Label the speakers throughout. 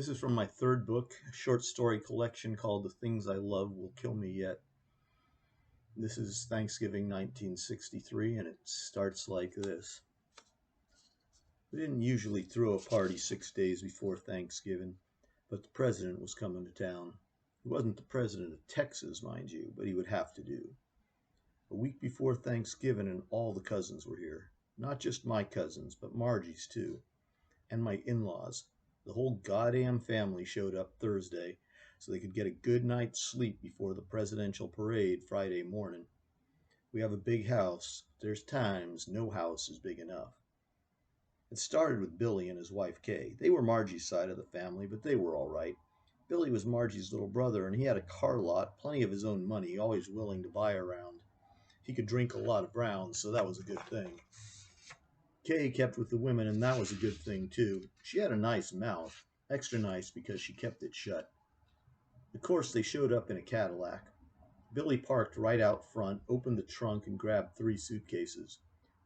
Speaker 1: This is from my third book, a short story collection called The Things I Love Will Kill Me Yet. This is Thanksgiving 1963, and it starts like this. We didn't usually throw a party 6 days before Thanksgiving, but the president was coming to town. He wasn't the president of Texas, mind you, but he would have to do. A week before Thanksgiving, and all the cousins were here. Not just my cousins, but Margie's too, and my in-laws. The whole goddamn family showed up Thursday so they could get a good night's sleep before the presidential parade Friday morning. We have a big house. There's times no house is big enough. It started with Billy and his wife Kay. They were Margie's side of the family, but they were all right. Billy was Margie's little brother, and he had a car lot, plenty of his own money, always willing to buy around. He could drink a lot of browns, so that was a good thing. Kay kept with the women, and that was a good thing, too. She had a nice mouth, extra nice because she kept it shut. Of course, they showed up in a Cadillac. Billy parked right out front, opened the trunk, and grabbed 3 suitcases.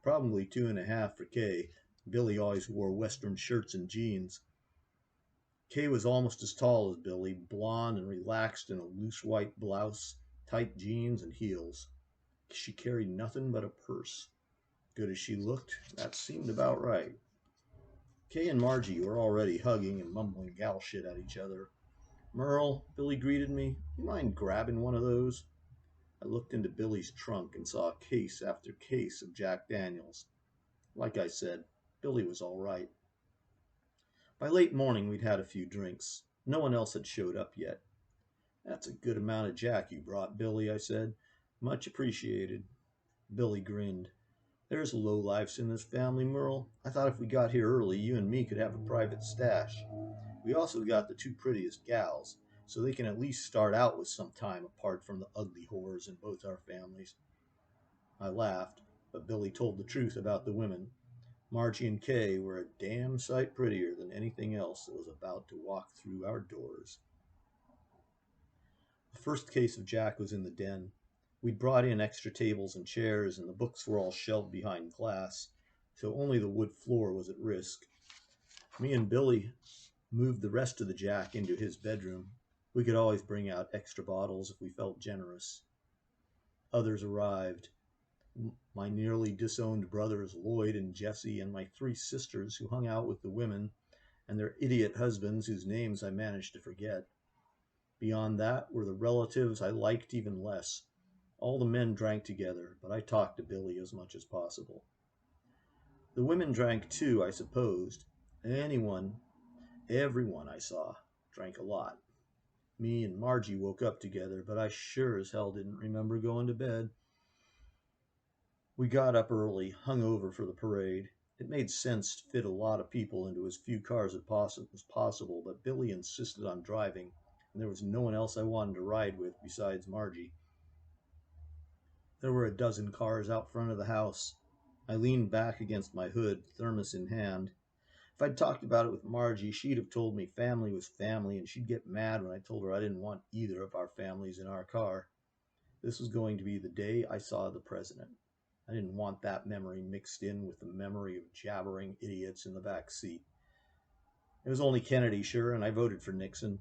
Speaker 1: Probably 2.5 for Kay. Billy always wore Western shirts and jeans. Kay was almost as tall as Billy, blonde and relaxed in a loose white blouse, tight jeans, and heels. She carried nothing but a purse. Good as she looked, that seemed about right. Kay and Margie were already hugging and mumbling gal shit at each other. "Merle," Billy greeted me, "you mind grabbing one of those?" I looked into Billy's trunk and saw case after case of Jack Daniels. Like I said, Billy was all right. By late morning, we'd had a few drinks. No one else had showed up yet. "That's a good amount of Jack you brought, Billy," I said. "Much appreciated." Billy grinned. "There's lowlifes in this family, Merle. I thought if we got here early, you and me could have a private stash. We also got the 2 prettiest gals, so they can at least start out with some time apart from the ugly whores in both our families." I laughed, but Billy told the truth about the women. Margie and Kay were a damn sight prettier than anything else that was about to walk through our doors. The first case of Jack was in the den. We'd brought in extra tables and chairs, and the books were all shelved behind glass, so only the wood floor was at risk. Me and Billy moved the rest of the Jack into his bedroom. We could always bring out extra bottles if we felt generous. Others arrived. My nearly disowned brothers Lloyd and Jesse, and my 3 sisters who hung out with the women, and their idiot husbands whose names I managed to forget. Beyond that were the relatives I liked even less. All the men drank together, but I talked to Billy as much as possible. The women drank too, I supposed. Everyone I saw drank a lot. Me and Margie woke up together, but I sure as hell didn't remember going to bed. We got up early, hung over for the parade. It made sense to fit a lot of people into as few cars as possible, but Billy insisted on driving, and there was no one else I wanted to ride with besides Margie. There were a dozen cars out front of the house. I leaned back against my hood, thermos in hand. If I'd talked about it with Margie, she'd have told me family was family, and she'd get mad when I told her I didn't want either of our families in our car. This was going to be the day I saw the president. I didn't want that memory mixed in with the memory of jabbering idiots in the back seat. It was only Kennedy, sure, and I voted for Nixon.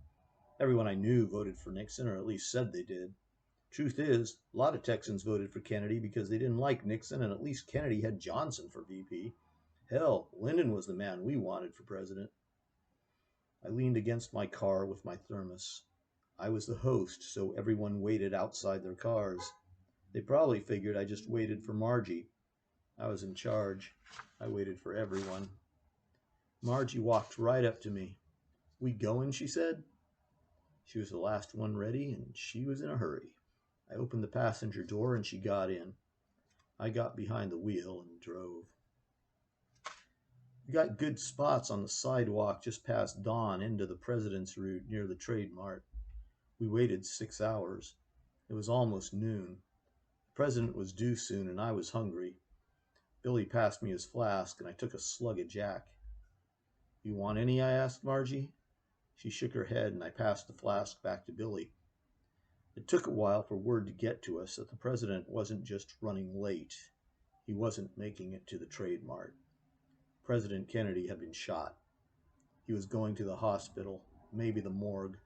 Speaker 1: Everyone I knew voted for Nixon, or at least said they did. Truth is, a lot of Texans voted for Kennedy because they didn't like Nixon, and at least Kennedy had Johnson for VP. Hell, Lyndon was the man we wanted for president. I leaned against my car with my thermos. I was the host, so everyone waited outside their cars. They probably figured I just waited for Margie. I was in charge. I waited for everyone. Margie walked right up to me. "We going?" she said. She was the last one ready, and she was in a hurry. I opened the passenger door, and she got in. I got behind the wheel and drove. We got good spots on the sidewalk just past dawn into the President's Route near the Trade Mart. We waited 6 hours. It was almost noon. The president was due soon, and I was hungry. Billy passed me his flask, and I took a slug of Jack. "You want any?" I asked Margie. She shook her head, and I passed the flask back to Billy. It took a while for word to get to us that the president wasn't just running late. He wasn't making it to the Trade Mart. President Kennedy had been shot. He was going to the hospital. maybe the morgue.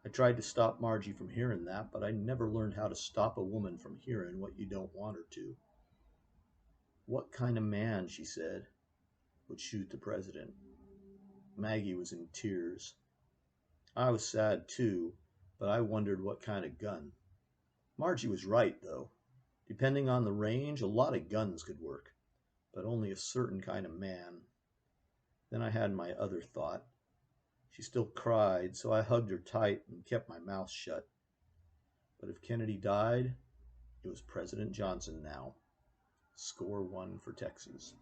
Speaker 1: I tried to stop Margie from hearing that, but I never learned how to stop a woman from hearing what you don't want her to. What kind of man, she said, would shoot the president? Maggie was in tears. I was sad too, but I wondered what kind of gun. Margie was right, though. Depending on the range, a lot of guns could work, but only a certain kind of man. Then I had my other thought. She still cried, so I hugged her tight and kept my mouth shut. But if Kennedy died, it was President Johnson now. Score one for Texas.